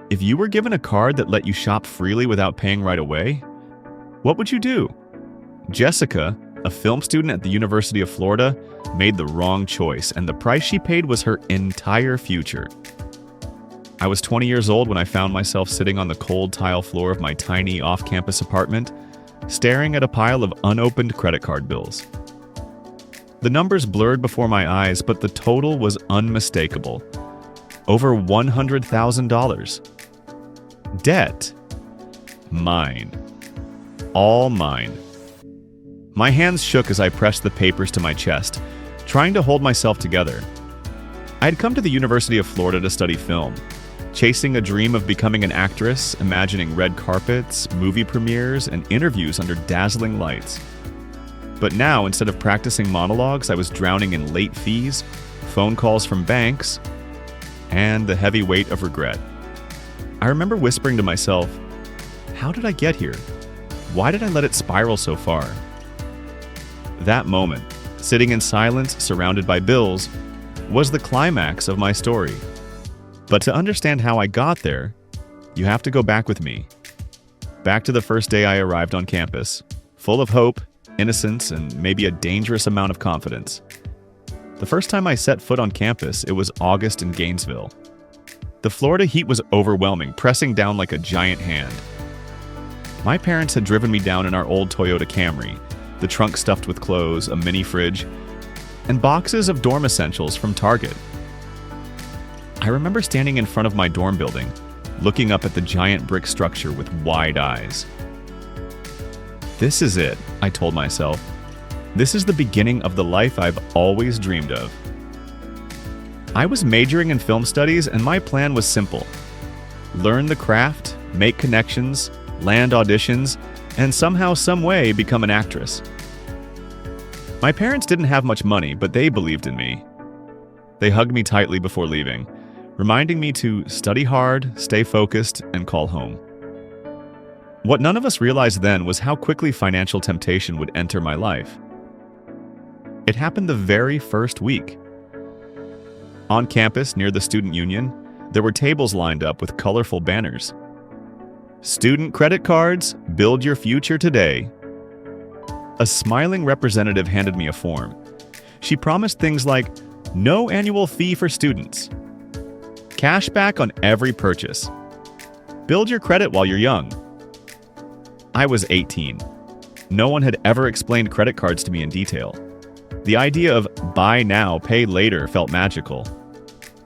If you were given a card that let you shop freely without paying right away, what would you do? Jessica, a film student at the University of Florida, made the wrong choice, and the price she paid was her entire future. I was 20 years old when I found myself sitting on the cold tile floor of my tiny off-campus apartment, staring at a pile of unopened credit card bills. The numbers blurred before my eyes, but the total was unmistakable. Over $100,000. Debt. Mine. All mine. My hands shook as I pressed the papers to my chest, trying to hold myself together. I had come to the University of Florida to study film, chasing a dream of becoming an actress, imagining red carpets, movie premieres, and interviews under dazzling lights. But now, instead of practicing monologues, I was drowning in late fees, phone calls from banks, and the heavy weight of regret. I remember whispering to myself, how did I get here? Why did I let it spiral so far? That moment, sitting in silence surrounded by bills, was the climax of my story. But to understand how I got there, you have to go back with me. Back to the first day I arrived on campus, full of hope, innocence, and maybe a dangerous amount of confidence. The first time I set foot on campus, it was August in Gainesville. The Florida heat was overwhelming, pressing down like a giant hand. My parents had driven me down in our old Toyota Camry, the trunk stuffed with clothes, a mini fridge, and boxes of dorm essentials from Target. I remember standing in front of my dorm building, looking up at the giant brick structure with wide eyes. This is it, I told myself. This is the beginning of the life I've always dreamed of. I was majoring in film studies, and my plan was simple. Learn the craft, make connections, land auditions, and somehow, some way, become an actress. My parents didn't have much money, but they believed in me. They hugged me tightly before leaving, reminding me to study hard, stay focused, and call home. What none of us realized then was how quickly financial temptation would enter my life. It happened the very first week. On campus, near the student union, there were tables lined up with colorful banners. Student credit cards, build your future today. A smiling representative handed me a form. She promised things like no annual fee for students, cash back on every purchase, build your credit while you're young. I was 18. No one had ever explained credit cards to me in detail. The idea of buy now, pay later felt magical.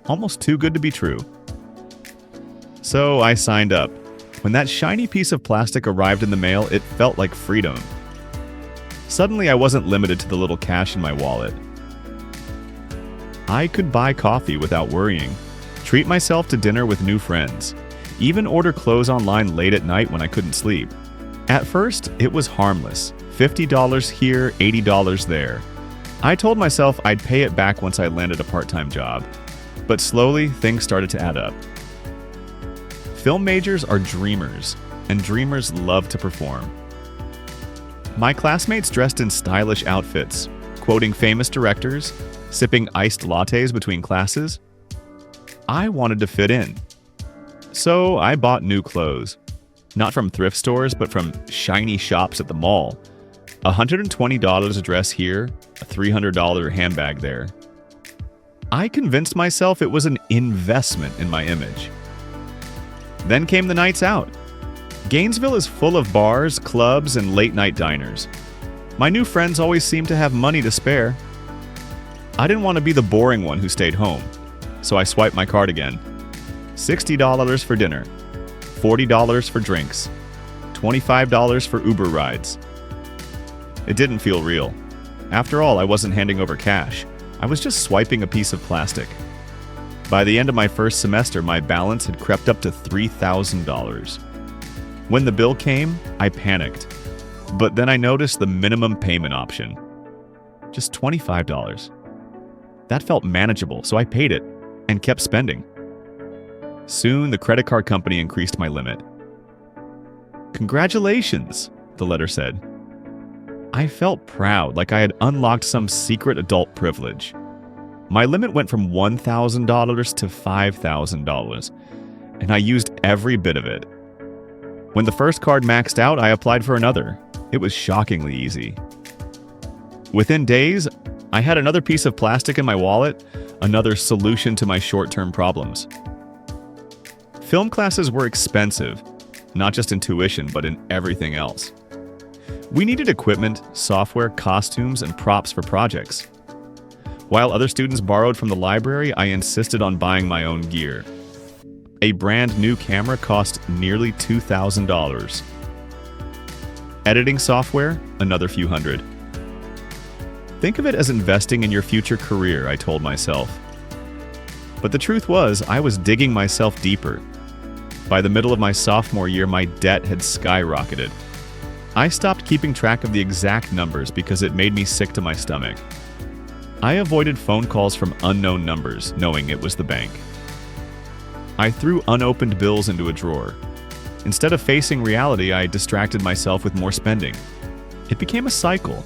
Almost too good to be true. So I signed up. When that shiny piece of plastic arrived in the mail, it felt like freedom. Suddenly, I wasn't limited to the little cash in my wallet. I could buy coffee without worrying, treat myself to dinner with new friends, even order clothes online late at night when I couldn't sleep. At first, it was harmless. $50 here, $80 there. I told myself I'd pay it back once I landed a part-time job. But slowly, things started to add up. Film majors are dreamers, and dreamers love to perform. My classmates dressed in stylish outfits, quoting famous directors, sipping iced lattes between classes. I wanted to fit in. So I bought new clothes. Not from thrift stores, but from shiny shops at the mall. $120 a dress here, a $300 handbag there. I convinced myself it was an investment in my image. Then came the nights out. Gainesville is full of bars, clubs, and late-night diners. My new friends always seemed to have money to spare. I didn't want to be the boring one who stayed home, so I swiped my card again. $60 for dinner, $40 for drinks, $25 for Uber rides. It didn't feel real. After all, I wasn't handing over cash. I was just swiping a piece of plastic. By the end of my first semester, my balance had crept up to $3,000. When the bill came, I panicked. But then I noticed the minimum payment option. Just $25. That felt manageable, so I paid it and kept spending. Soon, the credit card company increased my limit. "Congratulations," the letter said. I felt proud, like I had unlocked some secret adult privilege. My limit went from $1,000 to $5,000, and I used every bit of it. When the first card maxed out, I applied for another. It was shockingly easy. Within days, I had another piece of plastic in my wallet, another solution to my short-term problems. Film classes were expensive, not just in tuition, but in everything else. We needed equipment, software, costumes, and props for projects. While other students borrowed from the library, I insisted on buying my own gear. A brand new camera cost nearly $2,000. Editing software, another few hundred. Think of it as investing in your future career, I told myself. But the truth was, I was digging myself deeper. By the middle of my sophomore year, my debt had skyrocketed. I stopped keeping track of the exact numbers because it made me sick to my stomach. I avoided phone calls from unknown numbers, knowing it was the bank. I threw unopened bills into a drawer. Instead of facing reality, I distracted myself with more spending. It became a cycle,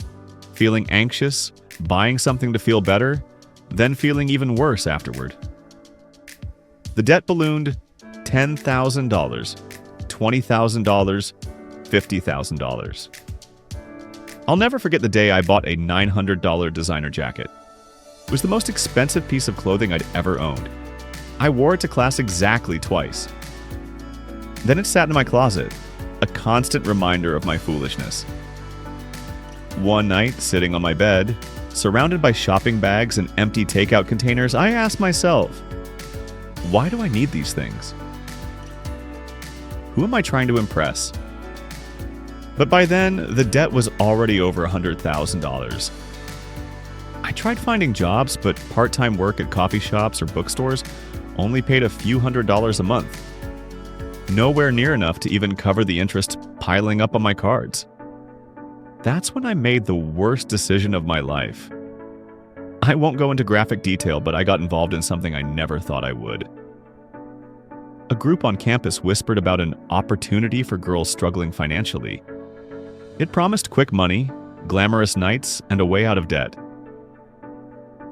feeling anxious, buying something to feel better, then feeling even worse afterward. The debt ballooned $10,000, $20,000, $50,000. I'll never forget the day I bought a $900 designer jacket. It was the most expensive piece of clothing I'd ever owned. I wore it to class exactly twice. Then it sat in my closet, a constant reminder of my foolishness. One night, sitting on my bed, surrounded by shopping bags and empty takeout containers, I asked myself, why do I need these things? Who am I trying to impress? But by then, the debt was already over $100,000. I tried finding jobs, but part-time work at coffee shops or bookstores only paid a few $100s a month. Nowhere near enough to even cover the interest piling up on my cards. That's when I made the worst decision of my life. I won't go into graphic detail, but I got involved in something I never thought I would. A group on campus whispered about an opportunity for girls struggling financially. It promised quick money, glamorous nights, and a way out of debt.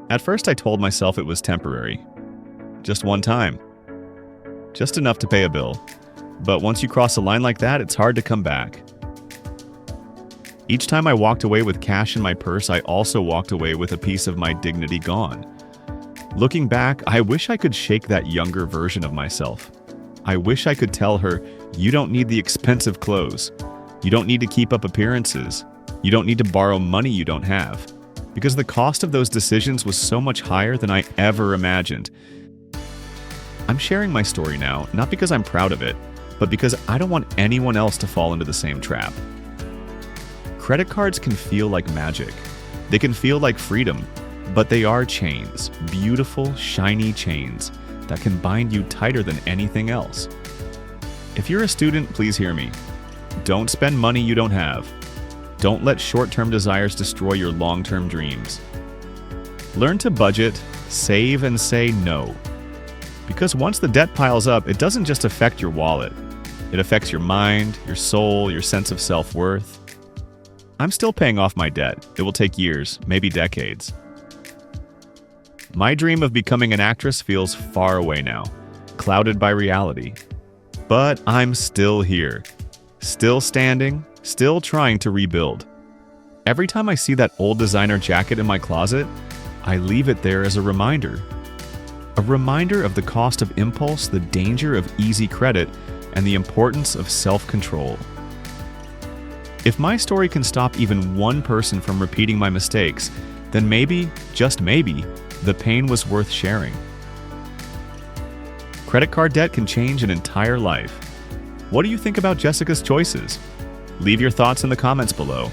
At first, I told myself it was temporary. Just one time. Just enough to pay a bill. But once you cross a line like that, it's hard to come back. Each time I walked away with cash in my purse, I also walked away with a piece of my dignity gone. Looking back, I wish I could shake that younger version of myself. I wish I could tell her, you don't need the expensive clothes. You don't need to keep up appearances. You don't need to borrow money you don't have. Because the cost of those decisions was so much higher than I ever imagined. I'm sharing my story now, not because I'm proud of it, but because I don't want anyone else to fall into the same trap. Credit cards can feel like magic. They can feel like freedom, but they are chains, beautiful, shiny chains that can bind you tighter than anything else. If you're a student, please hear me. Don't spend money you don't have. Don't let short-term desires destroy your long-term dreams. Learn to budget, save, and say no. Because once the debt piles up, it doesn't just affect your wallet. It affects your mind, your soul, your sense of self-worth. I'm still paying off my debt. It will take years, maybe decades. My dream of becoming an actress feels far away now, clouded by reality. But I'm still here, still standing, still trying to rebuild. Every time I see that old designer jacket in my closet, I leave it there as a reminder. A reminder of the cost of impulse, the danger of easy credit, and the importance of self-control. If my story can stop even one person from repeating my mistakes, then maybe, just maybe, the pain was worth sharing. Credit card debt can change an entire life. What do you think about Jessica's choices? Leave your thoughts in the comments below.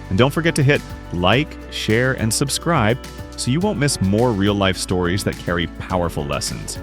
And don't forget to hit like, share, and subscribe so you won't miss more real-life stories that carry powerful lessons.